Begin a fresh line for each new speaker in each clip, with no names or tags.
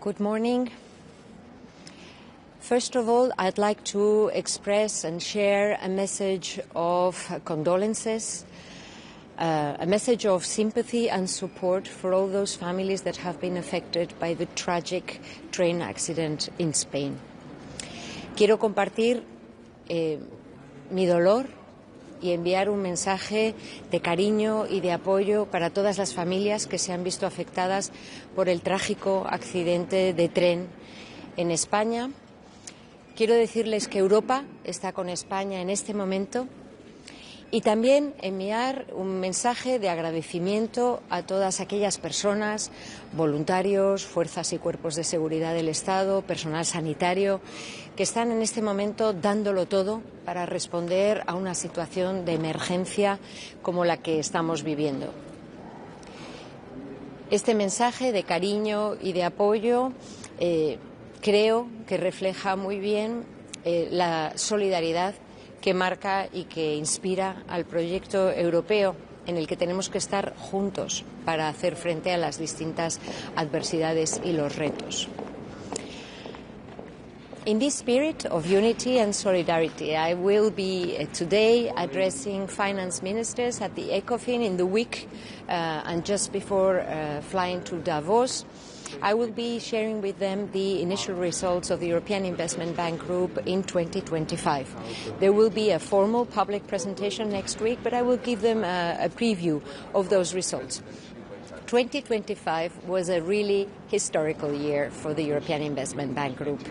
Good morning. First of all, I'd like to express and share a message of condolences, a message of sympathy and support for all those families that have been affected by the tragic train accident in Spain. Quiero compartir mi dolor y enviar un mensaje de cariño y de apoyo para todas las familias que se han visto afectadas por el trágico accidente de tren en España. Quiero decirles que Europa está con España en este momento y también enviar un mensaje de agradecimiento a todas aquellas personas, voluntarios, fuerzas y cuerpos de seguridad del Estado, personal sanitario, que están en este momento dándolo todo para responder a una situación de emergencia como la que estamos viviendo. Este mensaje de cariño y de apoyo creo que refleja muy bien la solidaridad que marca y que inspira al proyecto europeo en el que tenemos que estar juntos para hacer frente a las distintas adversidades y los retos. In this spirit of unity and solidarity, I will be today addressing finance ministers at the Ecofin in the week and just before flying to Davos. I will be sharing with them the initial results of the European Investment Bank Group in 2025. There will be a formal public presentation next week, but I will give them a preview of those results. 2025 was a really historical year for the European Investment Bank Group,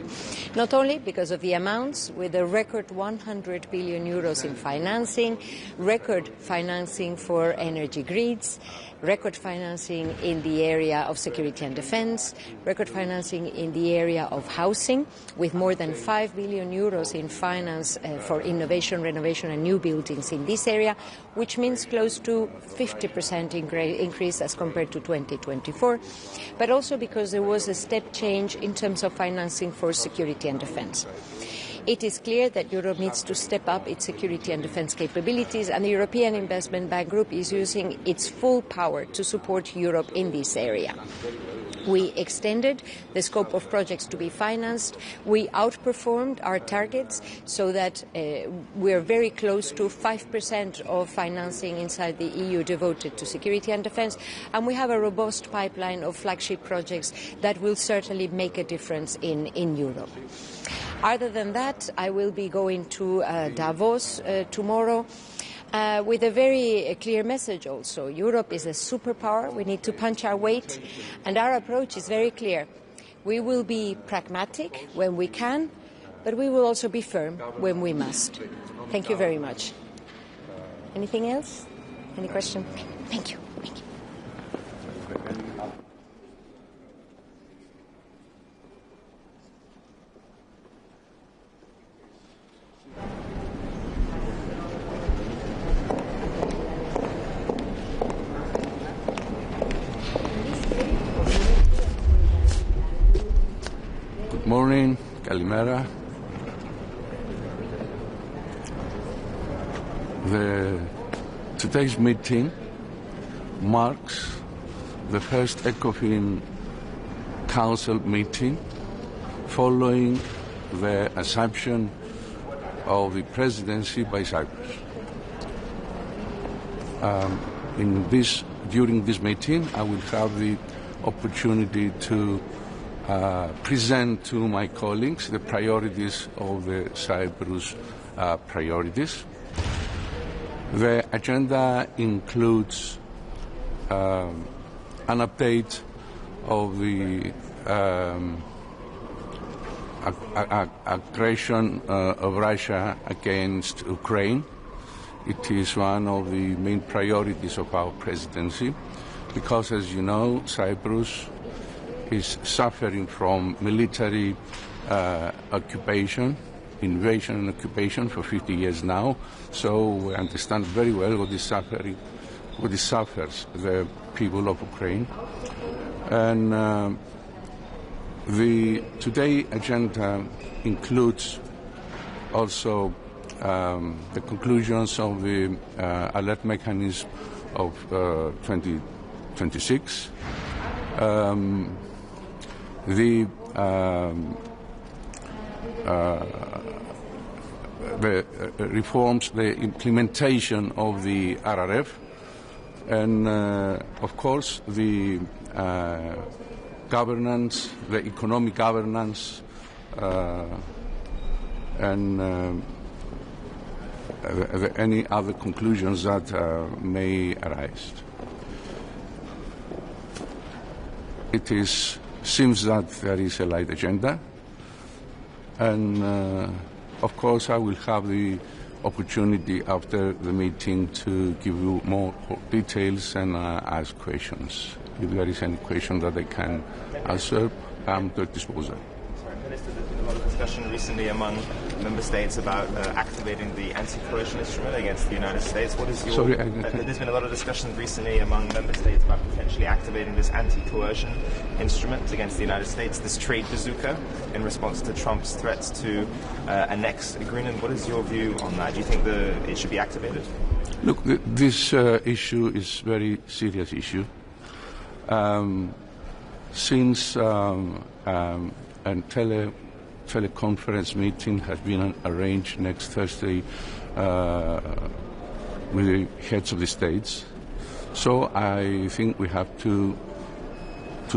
not only because of the amounts, with a record 100 billion euros in financing, record financing for energy grids, record financing in the area of security and defence, record financing in the area of housing, with more than 5 billion euros in finance for innovation, renovation and new buildings in this area, which means close to 50% increase as compared to 2024, but also because there was a step change in terms of financing for security and defence. It is clear that Europe needs to step up its security and defence capabilities, and the European Investment Bank Group is using its full power to support Europe in this area. We extended the scope of projects to be financed. We outperformed our targets so that we are very close to 5% of financing inside the EU devoted to security and defence, and we have a robust pipeline of flagship projects that will certainly make a difference in Europe. Other than that, I will be going to Davos tomorrow with a very clear message also. Europe is a superpower. We need to punch our weight, and our approach is very clear. We will be pragmatic when we can, but we will also be firm when we must. Thank you very much. Anything else? Any question? Thank you. Thank you.
Morning, Kalimera. Today's meeting marks the first Ecofin Council meeting following the assumption of the presidency by Cyprus. During this meeting, I will have the opportunity to present to my colleagues the priorities of the Cyprus priorities. The agenda includes an update of the aggression of Russia against Ukraine. It is one of the main priorities of our presidency because, as you know, Cyprus is suffering from military occupation, invasion and occupation for 50 years now. So we understand very well what suffers the people of Ukraine. And the today agenda includes also the conclusions of the alert mechanism of 2026. the reforms, the implementation of the RRF, and of course the governance, the economic governance, and any other conclusions that may arise. It seems that there is a light agenda, and of course I will have the opportunity after the meeting to give you more details and ask questions. If there is any question that I can answer, I'm at your disposal.
Minister, there's been a lot of discussion recently among member states about activating the anti-coercion instrument against the United States. What is your... there's been a lot of discussion recently among member states about potentially activating this anti-coercion instrument against the United States, this trade bazooka, in response to Trump's threats to annex Greenland. What is your view on that? Do you think it should be activated?
Look, this issue is a very serious issue. Since a teleconference meeting has been arranged next Thursday with the heads of the states, so I think we have to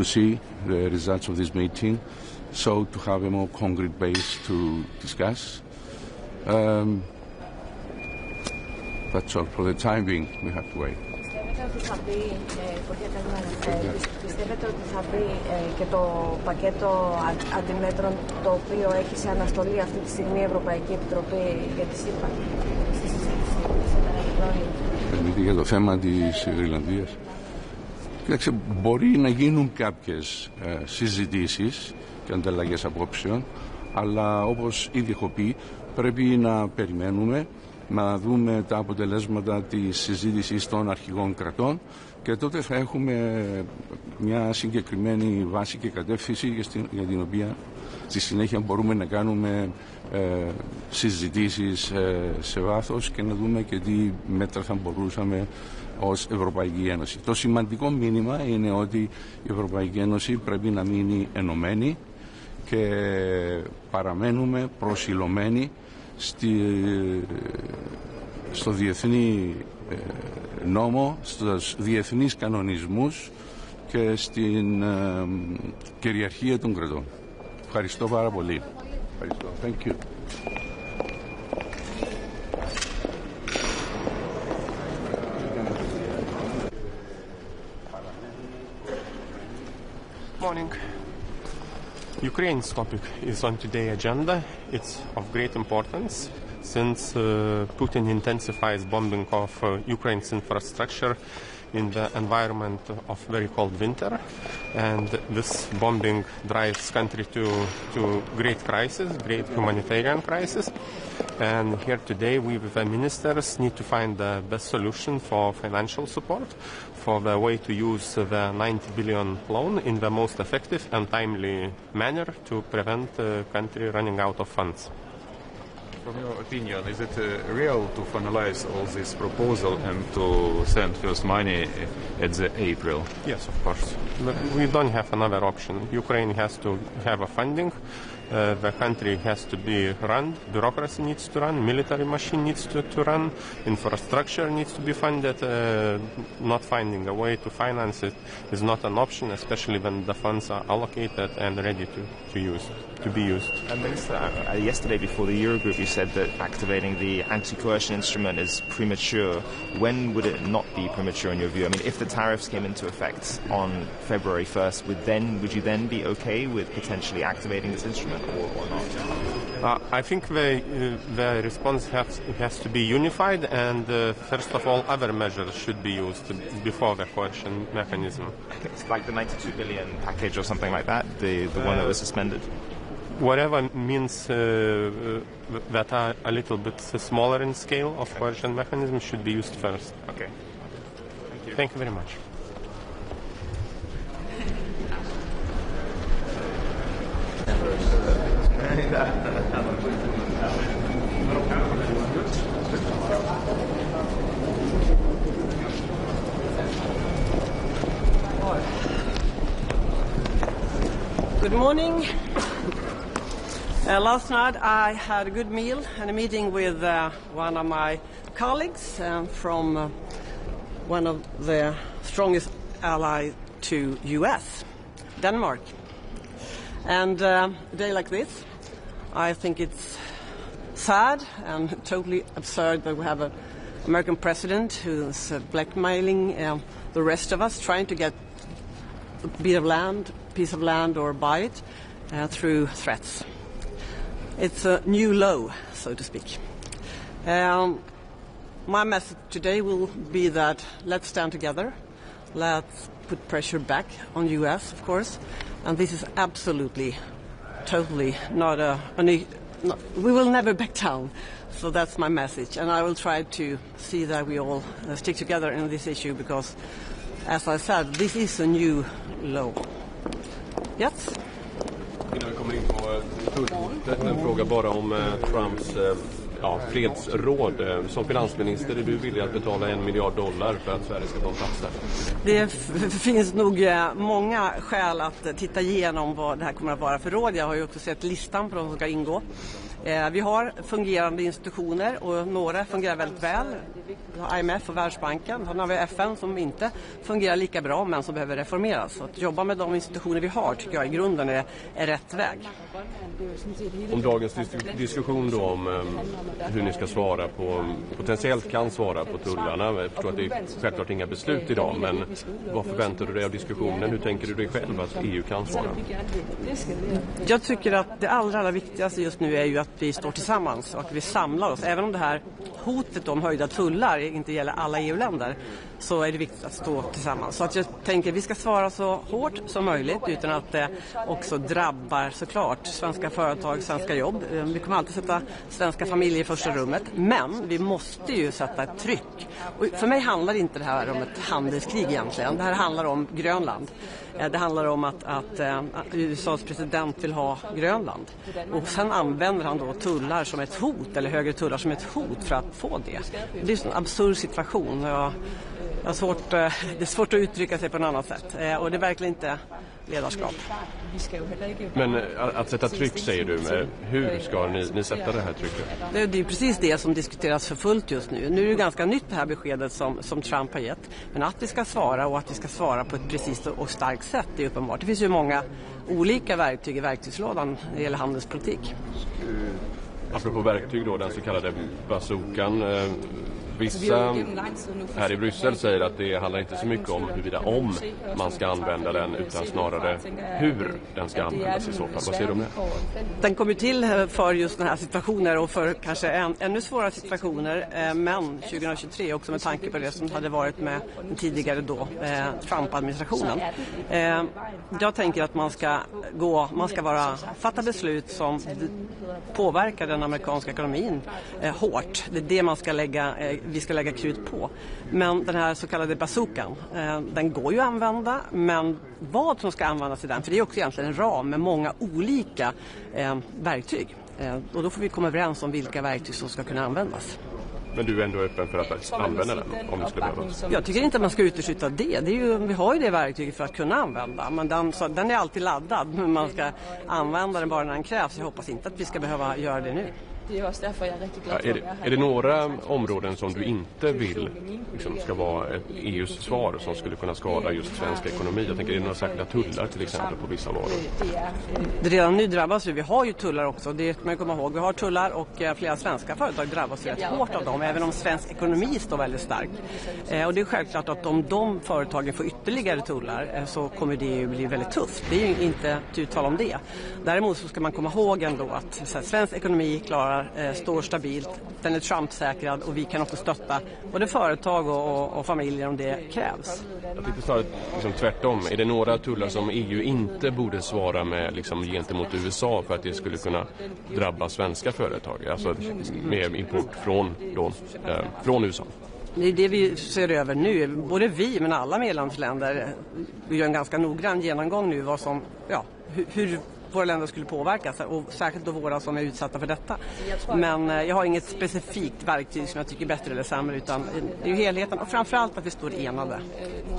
see the results of this meeting, so to have a more concrete base to discuss. That's all for the time being. We have to wait.
Πιστεύετε ότι θα μπει και το πακέτο αντιμέτρων το οποίο έχει σε αναστολή αυτή τη στιγμή η Ευρωπαϊκή Επιτροπή για τη ΣΥΠΑ στη συζήτηση
για το θέμα της Γρυλανδίας? Κοίταξε, μπορεί να γίνουν κάποιες συζητήσεις και ανταλλαγές απόψεων, αλλά όπως ήδη έχω πει, πρέπει να περιμένουμε να δούμε τα αποτελέσματα της συζήτησης των αρχηγών κρατών και τότε θα έχουμε μια συγκεκριμένη βάση και κατεύθυνση για την οποία στη συνέχεια μπορούμε να κάνουμε συζητήσεις σε βάθος και να δούμε και τι μέτρα θα μπορούσαμε ως Ευρωπαϊκή Ένωση. Το σημαντικό μήνυμα είναι ότι η Ευρωπαϊκή Ένωση πρέπει να μείνει ενωμένη και παραμένουμε προσιλωμένοι στο διεθνή νόμο, στους διεθνείς κανονισμούς και στην κυριαρχία των κρατών. Ευχαριστώ πάρα πολύ. Ευχαριστώ. Thank you.
Morning. Ukraine's topic is on today's agenda. It's of great importance since Putin intensifies bombing of Ukraine's infrastructure in the environment of very cold winter, and this bombing drives country to great crisis, great humanitarian crisis. And here today we with the ministers need to find the best solution for financial support, for the way to use the 90 billion loan in the most effective and timely manner to prevent the country running out of funds.
From your opinion, is it real to finalize all this proposal and to send first money at the April?
Yes, of course. But we don't have another option. Ukraine has to have a funding. The country has to be run. Bureaucracy needs to run. Military machine needs to run. Infrastructure needs to be funded. Not finding a way to finance it is not an option, especially when the funds are allocated and ready to be used.
Minister, yesterday before the Eurogroup, you said that activating the anti-coercion instrument is premature. When would it not be premature in your view? I mean, if the tariffs came into effect on February 1st, would you then be okay with potentially activating this instrument or not?
I think the response has to be unified, and first of all, other measures should be used before the coercion mechanism.
It's like the 92 billion package or something like that, the one that was suspended?
Whatever means that are a little bit smaller in scale of coercion mechanism should be used first.
Okay. Thank you.
Thank you very much.
Good morning. Last night I had a good meal and a meeting with one of my colleagues from one of the strongest allies to US, Denmark. And a day like this, I think it's sad and totally absurd that we have an American president who's blackmailing the rest of us, trying to get a piece of land or buy it through threats. It's a new low, so to speak. My message today will be that let's stand together. Let's put pressure back on US, of course. And this is absolutely, totally not we will never back down. So that's my message. And I will try to see that we all stick together in this issue because, as I said, this is a new low. Yes?
Innan vi kommer in på en fråga bara om Trumps fredsråd. Som finansminister är du villig att betala $1 miljard för att Sverige ska ta en plats där?
Det finns nog många skäl att titta igenom vad det här kommer att vara för råd. Jag har ju också sett listan på de som ska ingå. Vi har fungerande institutioner och några fungerar väldigt väl. IMF och Världsbanken. Sen har vi FN som inte fungerar lika bra men som behöver reformeras. Så att jobba med de institutioner vi har tycker jag i grunden är rätt väg.
Om dagens diskussion då om hur ni ska svara på, potentiellt kan svara på tullarna. Jag förstår att det är självklart inga beslut idag, men vad förväntar du dig av diskussionen? Hur tänker du dig själv att EU kan svara?
Jag tycker att det allra viktigaste just nu är ju att vi står tillsammans och att vi samlar oss. Även om det här hotet om höjda tullar inte gäller alla EU-länder så är det viktigt att stå tillsammans. Så att jag tänker att vi ska svara så hårt som möjligt utan att det också drabbar såklart svenska företag, svenska jobb. Vi kommer alltid sätta svenska familjer i första rummet, men vi måste ju sätta ett tryck. Och för mig handlar inte det här om ett handelskrig egentligen. Det här handlar om Grönland. Det handlar om att USAs president vill ha Grönland. Och sen använder han då tullar som ett hot, eller högre tullar som ett hot för att få det. Det är en absurd situation. Det är svårt att uttrycka sig på något annat sätt. Och det är verkligen inte ledarskap.
Men att sätta tryck säger du, hur ska ni sätta det här trycket?
Det är precis det som diskuteras för fullt just nu. Nu är det ganska nytt det här beskedet som Trump har gett. Men att vi ska svara och att vi ska svara på ett precis och starkt sätt är uppenbart. Det finns ju många olika verktyg i verktygslådan när det gäller handelspolitik.
Apropå verktyg då, den så kallade bazookan. Vissa här i Bryssel säger att det handlar inte så mycket om huruvida om man ska använda den utan snarare hur den ska användas i så fall. Vad säger du om det?
Den kommer till för just den här situationer och för kanske ännu svårare situationer, men 2023 också med tanke på det som hade varit med den tidigare då Trump-administrationen. Jag tänker att man ska fatta beslut som påverkar den amerikanska ekonomin hårt. Det är det vi ska lägga krut på. Men den här så kallade bazookan, den går ju att använda, men vad som ska användas i den, för det är också egentligen en ram med många olika verktyg. Och då får vi komma överens om vilka verktyg som ska kunna användas.
Men du är ändå öppen för att använda den om det skulle behövas?
Jag tycker inte att man ska utesluta det. Vi har ju det verktyget för att kunna använda. Men den är alltid laddad. Men man ska använda den bara när den krävs. Jag hoppas inte att vi ska behöva göra det nu.
Det är just därför jag är riktigt glad.
Är det några områden som du inte vill ska vara ett EUs svar som skulle kunna skada just svensk ekonomi? Jag tänker, är det några särskilda tullar till exempel på vissa varor?
Redan nu drabbas vi har ju tullar också, det ska man komma ihåg. Vi har tullar och flera svenska företag drabbas rätt hårt av dem, även om svensk ekonomi står väldigt stark. Och det är självklart att om de företagen får ytterligare tullar så kommer det ju bli väldigt tufft. Det är ju inte uttal om det. Däremot så ska man komma ihåg ändå att svensk ekonomi står stabilt, den är Trump-säkrad och vi kan också stötta både företag och familjer om det krävs.
Jag tycker snarare tvärtom. Är det några tullar som EU inte borde svara med gentemot USA för att det skulle kunna drabba svenska företag? Alltså med import från USA?
Det är det vi ser över nu. Både vi men alla medlemsländer. Vi gör en ganska noggrann genomgång nu hur våra länder skulle påverkas, och särskilt då våra som är utsatta för detta. Men jag har inget specifikt verktyg som jag tycker är bättre eller sämre, utan det är ju helheten och framförallt att vi står enade.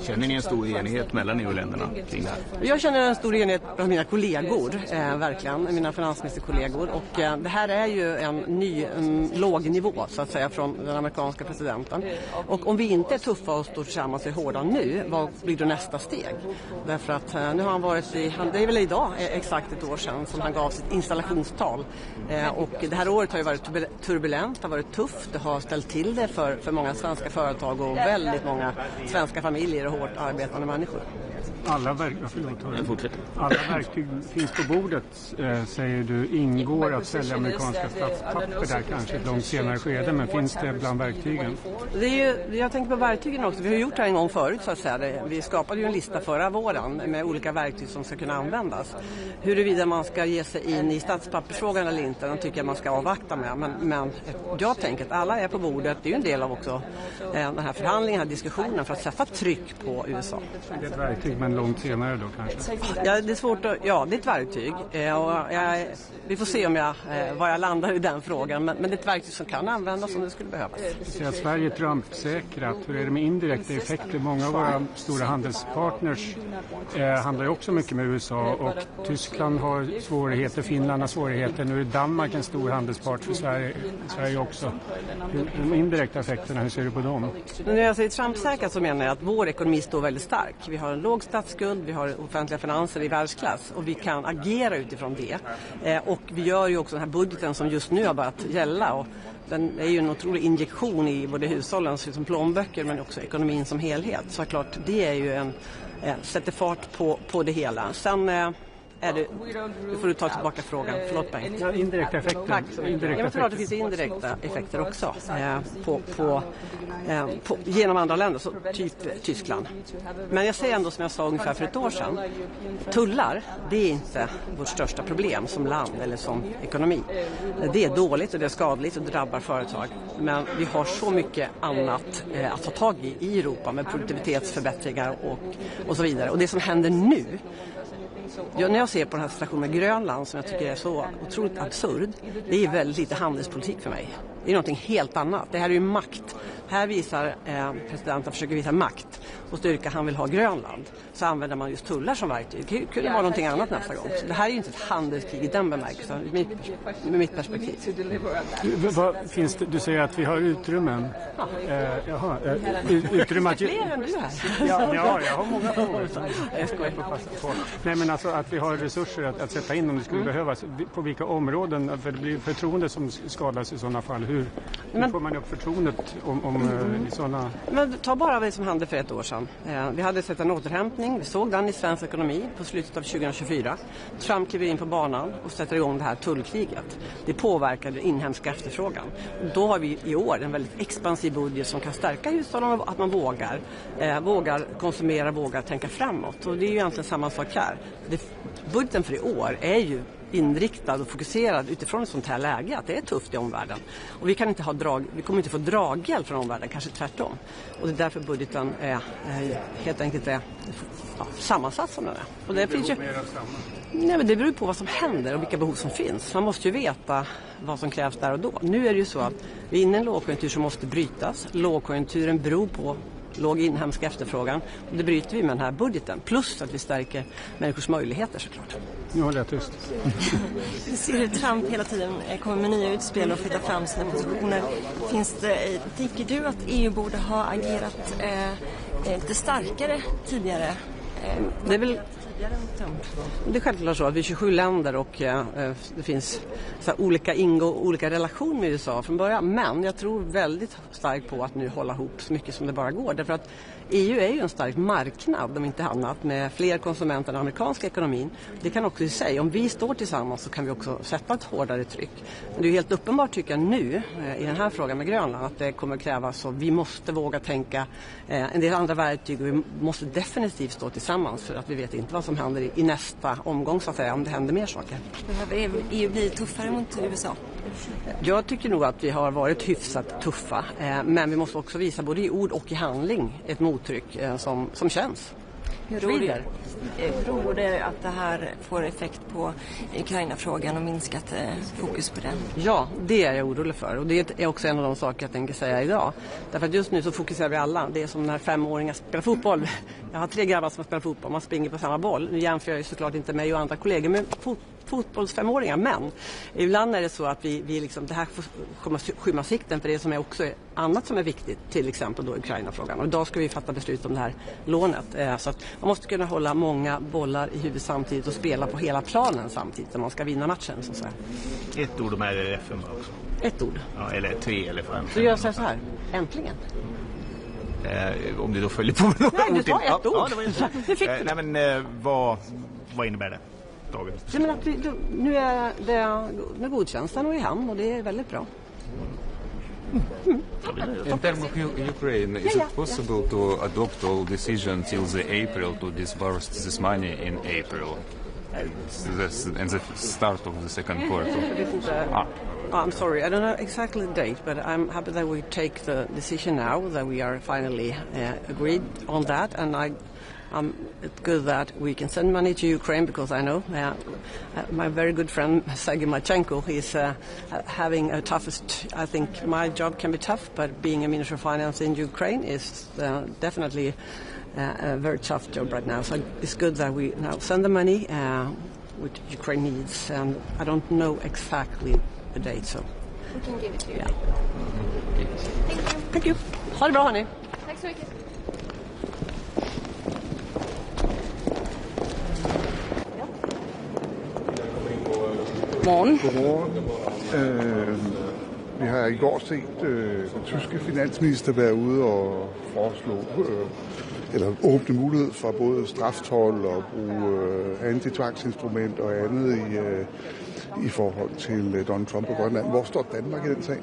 Känner ni en stor enighet mellan EU-länderna kring det här?
Jag känner en stor enighet bland mina kollegor, verkligen, mina finansministerkollegor, och det här är ju en låg nivå så att säga från den amerikanska presidenten. Och om vi inte är tuffa och står tillsammans och är hårda nu, vad blir då nästa steg? Därför att nu har han varit det är väl idag exakt ett år sedan som han gav sitt installationstal. Och det här året har ju varit turbulent, det har varit tufft, det har ställt till det för många svenska företag och väldigt många svenska familjer och hårt arbetande människor.
Alla verktyg finns på bordet, säger du. Ingår att sälja amerikanska statspapper där kanske ett långt senare skede, men finns det bland verktygen?
Jag tänker på verktygen också. Vi har gjort det en gång förut så att säga. Vi skapade ju en lista förra våren med olika verktyg som ska kunna användas. Huruvida man ska ge sig in i statspappersfrågan eller inte, den tycker jag man ska avvakta med. Men jag tänker att alla är på bordet. Det är ju en del av också den här förhandlingen, den här diskussionen för att sätta tryck på USA.
Det är ett verktyg, men långt senare då kanske?
Ja, det är svårt att, ja, det är ett verktyg. Vi får se var jag landar i den frågan. Men det är ett verktyg som kan användas om det skulle behövas.
Du säger att Sverige är Trump-säkrat. Hur är det med indirekta effekter? Många av våra stora handelspartners handlar ju också mycket med USA. Och Tyskland har svårigheter, Finland har svårigheter. Nu är Danmark en stor handelspart för Sverige också. De indirekta effekterna, hur ser du på dem?
När jag säger Trump-säkrat så menar jag att vår ekonomi står väldigt stark. Vi har en låg statsskuld, vi har offentliga finanser i världsklass och vi kan agera utifrån det. Och vi gör ju också den här budgeten som just nu har börjat gälla, och den är ju en otrolig injektion i både hushållens som plånböcker men också ekonomin som helhet. Så klart, det är ju sätter fart på det hela. Sen nu får du ta tillbaka frågan. Förlåt mig.
Ja, indirekta effekter.
Tack så mycket. Jag tror att det finns indirekta effekter också genom andra länder, så typ Tyskland. Men jag säger ändå som jag sa ungefär för ett år sedan, tullar, det är inte vårt största problem som land eller som ekonomi. Det är dåligt och det är skadligt och det drabbar företag. Men vi har så mycket annat att ta tag i Europa med produktivitetsförbättringar och så vidare. Och det som händer nu, när jag ser på den här situationen med Grönland som jag tycker är så otroligt absurd, det är väldigt lite handelspolitik för mig. Det är någonting helt annat. Det här är ju makt. Här visar presidenten försöker visa makt och styrka. Han vill ha Grönland. Så använder man just tullar som verktyg. Det kunde vara någonting annat nästa gång. Så det här är ju inte ett handelskrig i den bemärkelsen, med mitt perspektiv.
Du säger att vi har utrymmen. Ja. Utrymme att...
Fler än du här.
Ja, jag har många frågor. Jag skojar på. Nej, men alltså att vi har resurser att sätta in om det skulle behövas. På vilka områden? För det blir förtroende som skadas i sådana fall. Hur får man upp förtroendet om sådana...
Men ta bara det som hände för ett år sedan. Vi hade sett en återhämtning. Vi såg den i svensk ekonomi på slutet av 2024. Trump kliver in på banan och sätter igång det här tullkriget. Det påverkade inhemska efterfrågan. Då har vi i år en väldigt expansiv budget som kan stärka hushållen, att man vågar konsumera, vågar tänka framåt. Och det är ju egentligen samma sak här. Budgeten för i år är ju inriktad och fokuserad utifrån ett sånt här läge att det är tufft i omvärlden. Och vi kommer inte få draghjälp från omvärlden, kanske tvärtom. Och det är därför budgeten helt enkelt är sammansatt som den är. Och det finns ju... Nej, men det beror på vad som händer och vilka behov som finns. Man måste ju veta vad som krävs där och då. Nu är det ju så att vi är inne i en lågkonjunktur som måste brytas. Lågkonjunkturen beror på låg inhemsk efterfrågan. Och det bryter vi med den här budgeten. Plus att vi stärker människors möjligheter såklart.
Nu håller jag tyst.
Vi ser hur Trump hela tiden kommer med nya utspel och flyttar fram sina positioner. Tycker du att EU borde ha agerat lite starkare tidigare?
Det är väl... Det är självklart så att vi är 27 länder och det finns olika relationer med USA från början. Men jag tror väldigt starkt på att nu hålla ihop så mycket som det bara går. Därför att EU är ju en stark marknad, om inte annat, med fler konsumenter än den amerikanska ekonomin. Det kan också säga, om vi står tillsammans så kan vi också sätta ett hårdare tryck. Men det är helt uppenbart tycker jag nu i den här frågan med Grönland att det kommer krävas, och vi måste våga tänka en del andra verktyg och vi måste definitivt stå tillsammans för att vi vet inte vad som händer i nästa omgång så att säga, om det händer mer saker.
Behöver EU bli tuffare mot USA?
Jag tycker nog att vi har varit hyfsat tuffa, men vi måste också visa både i ord och i handling ett mottryck som känns.
Hur tror du att det här får effekt på Ukraina-frågan och minskat fokus på den?
Ja, det är jag orolig för. Och det är också en av de saker jag tänker säga idag. Därför att just nu så fokuserar vi alla. Det är som när 5-åringar spelar fotboll. Jag har 3 grabbar som spelar fotboll. Man springer på samma boll. Nu jämför jag ju såklart inte mig och andra kollegor med fotbolls-5-åringar. Men ibland är det så att vi liksom, det här kommer skymma sikten för det som är också annat som är viktigt. Till exempel då Ukraina-frågan. Och idag ska vi fatta beslut om det här lånet. Så att man måste kunna hålla många bollar i huvudet samtidigt och spela på hela planen samtidigt när man ska vinna matchen. Så att säga.
Ett ord om RRF också.
Ett ord?
Ja, eller 3 eller 5.
Så jag säger så här, äntligen.
Om du då följer på med några
ord. Nej, du sa ett ord.
Ja, det var intressant.
Det fick du.
Nej, men vad innebär det?
Men att nu är godtjänsten och i hamn och det är väldigt bra.
In terms of Ukraine, is it possible to adopt all decisions till the April to disburse this money in April? And the start of the second quarter.
I'm sorry, I don't know exactly the date, but I'm happy that we take the decision now, that we are finally agreed on that, and it's good that we can send money to Ukraine because I know my very good friend Sergei Marchenko is having a toughest. I think my job can be tough, but being a Minister of Finance in Ukraine is definitely a very tough job right now. So it's good that we now send the money which Ukraine needs, and I don't know exactly the date. So
we can give it to you.
Yeah. Thank you. Ha det bra hörni.
Tack så mycket.
Godmorgen.
Vi har i går set den tyske finansminister være ude og foreslå eller åbne mulighed for både straftold og bruge antitvangsinstrument og andet i forhold til Donald Trump og Grønland. Hvor står Danmark i den sag?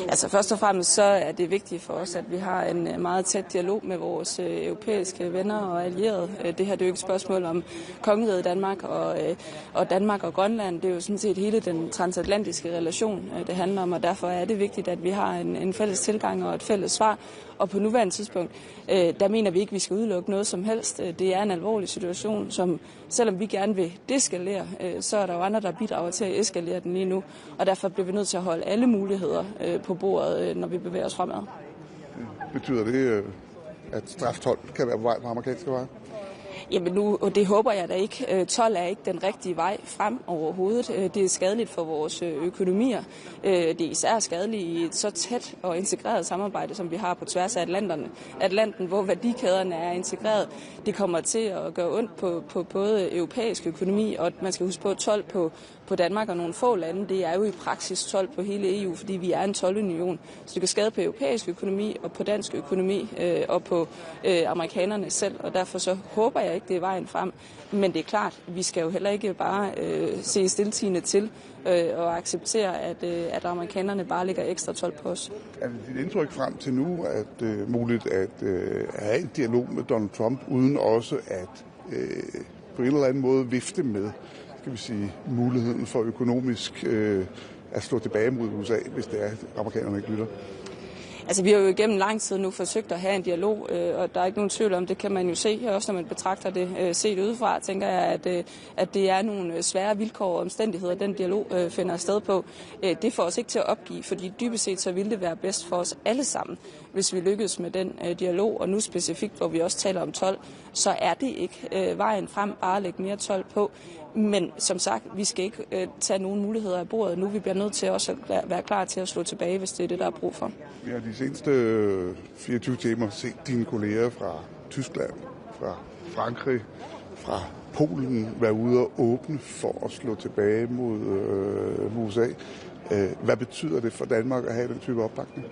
Altså først og fremmest så er det vigtigt for os, at vi har en meget tæt dialog med vores europæiske venner og allierede. Det her det er jo ikke et spørgsmål om kongeriget Danmark og Danmark og Grønland. Det er jo sådan set hele den transatlantiske relation, det handler om, og derfor er det vigtigt, at vi har en fælles tilgang og et fælles svar. Og på nuværende tidspunkt, der mener vi ikke, at vi skal udelukke noget som helst. Det er en alvorlig situation, som selvom vi gerne vil deskalere, så er der jo andre, der bidrager til at eskalere den lige nu. Og derfor bliver vi nødt til at holde alle muligheder på bordet, når vi bevæger os fremad.
Betyder det, at straftold kan være på vej på amerikanske veje?
Jamen nu, og det håber jeg da ikke. Told er ikke den rigtige vej frem overhovedet. Det er skadeligt for vores økonomier. Det er især skadeligt i et så tæt og integreret samarbejde, som vi har på tværs af Atlanten, hvor værdikæderne er integreret. Det kommer til at gøre ondt på både europæisk økonomi, og man skal huske på, at told på Danmark og nogle få lande, det er jo i praksis told på hele EU, fordi vi er en toldunion. Så det kan skade på europæisk økonomi og på dansk økonomi og på amerikanerne selv, og derfor så håber jeg ikke, det er vejen frem. Men det er klart, vi skal jo heller ikke bare se stiltiende til og acceptere, at amerikanerne bare lægger ekstra told på os.
Er det dit indtryk frem til nu, at muligt at have en dialog med Donald Trump, uden også at på en eller anden måde vifte med, skal vi sige, muligheden for økonomisk at slå tilbage mod USA, hvis det er, at amerikanerne ikke lytter?
Altså, vi har jo igennem lang tid nu forsøgt at have en dialog, og der er ikke nogen tvivl om, det kan man jo se, også når man betragter det set udefra, tænker jeg, at det er nogle svære vilkår og omstændigheder, den dialog finder sted på. Det får os ikke til at opgive, fordi dybest set så ville det være bedst for os alle sammen, hvis vi lykkes med den dialog, og nu specifikt, hvor vi også taler om told, så er det ikke vejen frem bare at lægge mere told på. Men som sagt, vi skal ikke tage nogen muligheder af bordet nu. Vi bliver nødt til også at være klar til at slå tilbage, hvis det er det, der er brug for.
Vi har de seneste 24 timer set dine kolleger fra Tyskland, fra Frankrig, fra Polen være ude og åbne for at slå tilbage mod USA. Hvad betyder det for Danmark at have den type opbakning?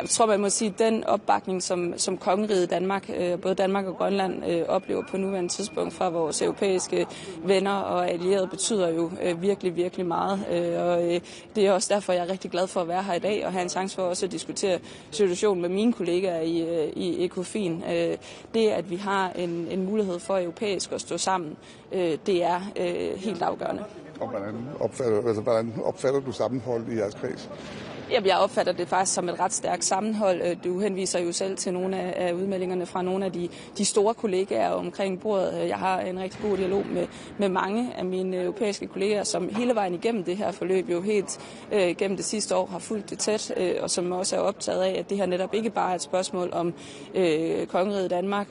Jeg tror, man må sige, at den opbakning, som kongeriget Danmark, både Danmark og Grønland, oplever på nuværende tidspunkt fra vores europæiske venner og allierede, betyder jo virkelig, virkelig meget. Og det er også derfor, jeg er rigtig glad for at være her i dag og have en chance for også at diskutere situationen med mine kollegaer i ECOFIN. Det, at vi har en mulighed for europæisk at stå sammen, det er helt afgørende.
Og hvordan opfatter du sammenhold i jeres kreds?
Jamen, jeg opfatter det faktisk som et ret stærkt sammenhold. Du henviser jo selv til nogle af udmeldingerne fra nogle af de store kollegaer omkring bordet. Jeg har en rigtig god dialog med mange af mine europæiske kollegaer, som hele vejen igennem det her forløb jo helt gennem det sidste år har fulgt det tæt, og som også er optaget af, at det her netop ikke bare er et spørgsmål om kongeriget Danmark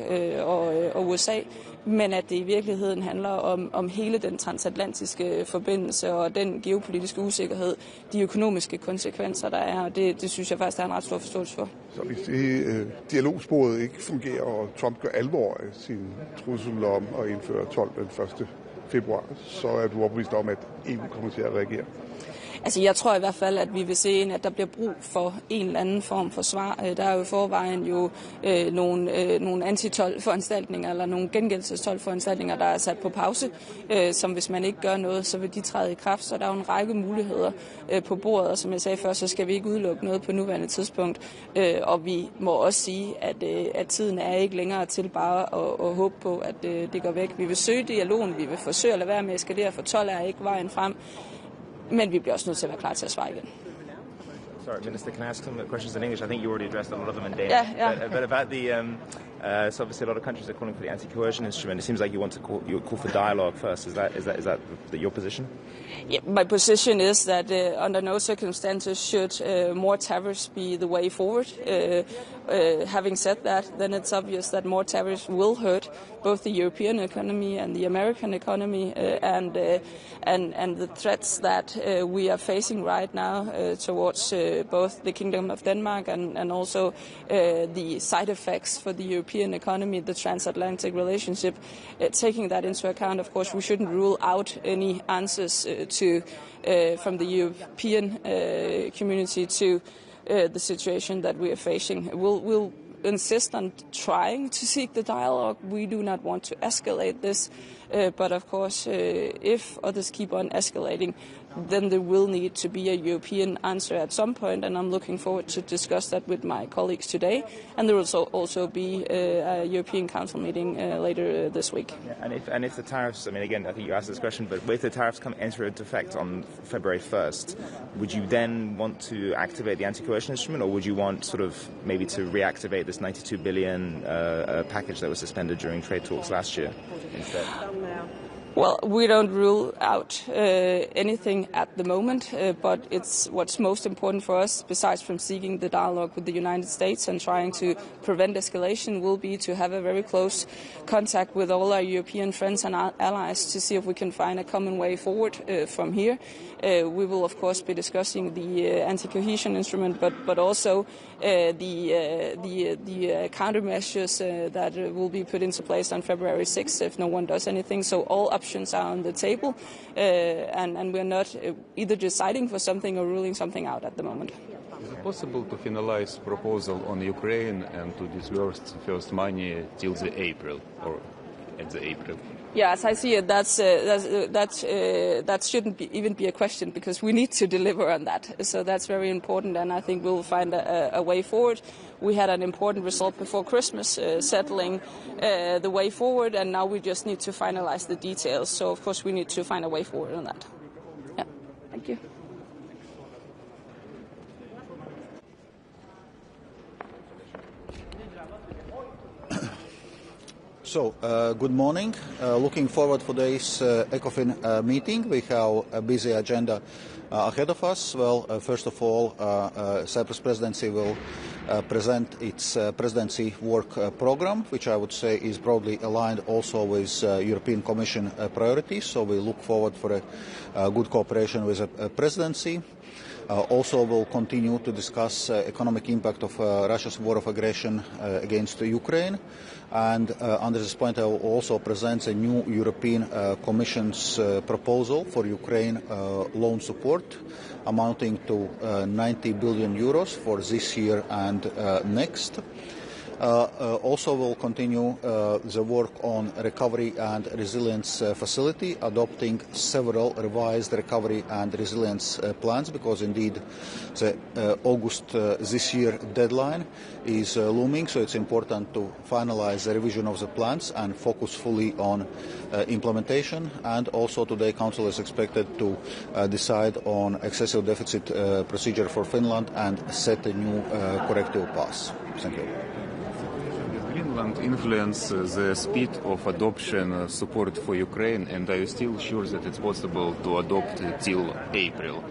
og USA, men at det i virkeligheden handler om hele den transatlantiske forbindelse og den geopolitiske usikkerhed, de økonomiske konsekvenser, der er, og det synes jeg faktisk, der er en ret stor forståelse for.
Så hvis det dialogsporet ikke fungerer, og Trump gør alvor af sin trussel om at indføre 12 den 1. februar, så er du overbevist om, at EU kommer til at reagere?
Altså, jeg tror i hvert fald, at vi vil se, at der bliver brug for en eller anden form for svar. Der er jo i forvejen nogle antitolforanstaltninger eller nogle gengældelsestolforanstaltninger, der er sat på pause, som hvis man ikke gør noget, så vil de træde i kraft. Så der er jo en række muligheder på bordet, og som jeg sagde før, så skal vi ikke udelukke noget på nuværende tidspunkt. Og vi må også sige, at tiden er ikke længere til bare at håbe på, at det går væk. Vi vil søge dialogen, vi vil forsøge at lade være med at eskalere, for 12 er ikke vejen frem. Men vi bliver også nødt til at være klar til at svare igen.
Sorry, Minister, can I ask some questions in English? I think you already addressed a lot of them in Danish.
Yeah.
But about the, so obviously a lot of countries are calling for the anti-coercion instrument. It seems like you call for dialogue first. Is that your position?
Yeah, my position is that under no circumstances should more tariffs be the way forward. Having said that, then it's obvious that more tariffs will hurt both the European economy and the American economy, and the threats that we are facing right now towards both the Kingdom of Denmark and also the side effects for the European economy, the transatlantic relationship. Taking that into account, of course, we shouldn't rule out any answers from the European community to the situation that we are facing. We'll insist on trying to seek the dialogue. We do not want to escalate this, but of course, if others keep on escalating, then there will need to be a European answer at some point, and I'm looking forward to discuss that with my colleagues today. And there will also be a European Council meeting later this week.
Yeah, and if the tariffs, I mean, again, I think you asked this question, but if the tariffs enter into effect on February 1st, would you then want to activate the anti-coercion instrument, or would you want sort of maybe to reactivate this 92 billion package that was suspended during trade talks last year instead?
Well, we don't rule out anything at the moment, but it's what's most important for us, besides from seeking the dialogue with the United States and trying to prevent escalation, will be to have a very close contact with all our European friends and allies to see if we can find a common way forward from here. We will, of course, be discussing the anti-cohesion instrument, but also the countermeasures that will be put into place on February 6th if no one does anything. So all options are on the table, and we're not either deciding for something or ruling something out at the moment.
Is it possible to finalize proposal on Ukraine and to disburse first money till the April or at the April?
Yeah, as I see it, that shouldn't even be a question, because we need to deliver on that. So that's very important, and I think we'll find a way forward. We had an important result before Christmas, settling the way forward, and now we just need to finalize the details. So, of course, we need to find a way forward on that. Yeah, thank you.
So, good morning. Looking forward for today's ECOFIN meeting. We have a busy agenda ahead of us. Well, first of all, Cyprus presidency will present its presidency work program, which I would say is broadly aligned also with European Commission priorities. So we look forward for a good cooperation with the presidency. Also, we'll continue to discuss economic impact of Russia's war of aggression against Ukraine. And under this point, I will also present a new European Commission's proposal for Ukraine loan support, amounting to 90 billion euros for this year and next. Also will continue the work on recovery and resilience facility, adopting several revised recovery and resilience plans, because indeed the August this year deadline is looming, so it's important to finalize the revision of the plans and focus fully on implementation. And also today Council is expected to decide on excessive deficit procedure for Finland and set a new corrective path. Thank you.
Finland influence the speed of adoption support for Ukraine, and are you still sure that it's possible to adopt till April?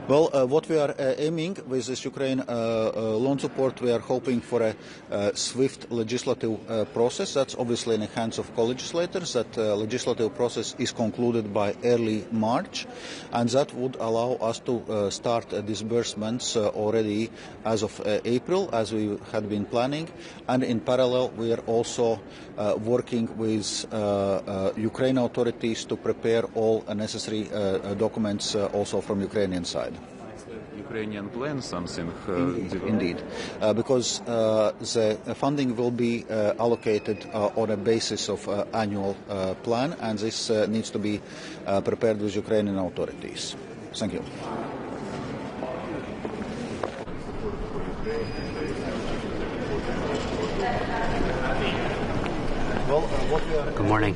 Well, what we are aiming with this Ukraine loan support, we are hoping for a swift legislative process. That's obviously in the hands of co-legislators. That legislative process is concluded by early March, and that would allow us to start disbursements already as of April, as we had been planning. And in parallel, we are also working with Ukraine authorities to prepare all necessary documents also from Ukrainian side.
Ukrainian plan something?
Indeed, because the funding will be allocated on a basis of annual plan, and this needs to be prepared with Ukrainian authorities. Thank you.
Good morning.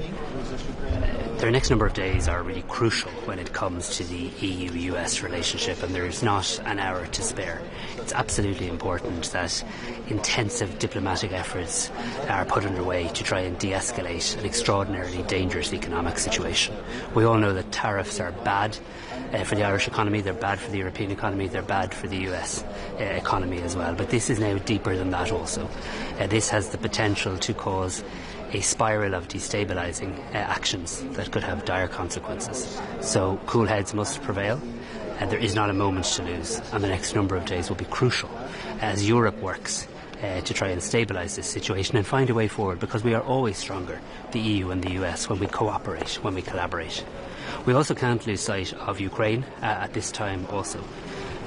The next number of days are really crucial when it comes to the EU-US relationship, and there is not an hour to spare. It's absolutely important that intensive diplomatic efforts are put underway to try and de-escalate an extraordinarily dangerous economic situation. We all know that tariffs are bad for the Irish economy, they're bad for the European economy, they're bad for the US economy as well. But this is now deeper than that also. This has the potential to cause a spiral of destabilising actions that could have dire consequences. So cool heads must prevail, and there is not a moment to lose, and the next number of days will be crucial as Europe works to try and stabilise this situation and find a way forward, because we are always stronger, the EU and the US, when we cooperate, when we collaborate. We also can't lose sight of Ukraine at this time also.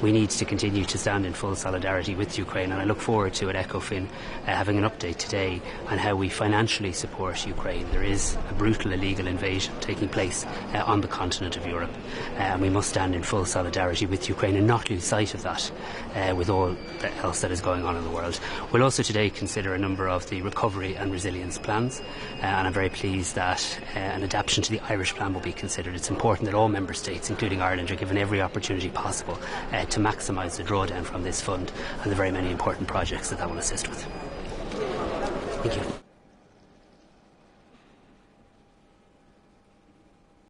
We need to continue to stand in full solidarity with Ukraine, and I look forward to at ECOFIN having an update today on how we financially support Ukraine. There is a brutal illegal invasion taking place on the continent of Europe, and we must stand in full solidarity with Ukraine and not lose sight of that with all else that is going on in the world. We'll also today consider a number of the recovery and resilience plans, and I'm very pleased that an adaptation to the Irish plan will be considered. It's important that all member states, including Ireland, are given every opportunity possible to maximise the drawdown from this fund and the very many important projects that will assist with. Thank you.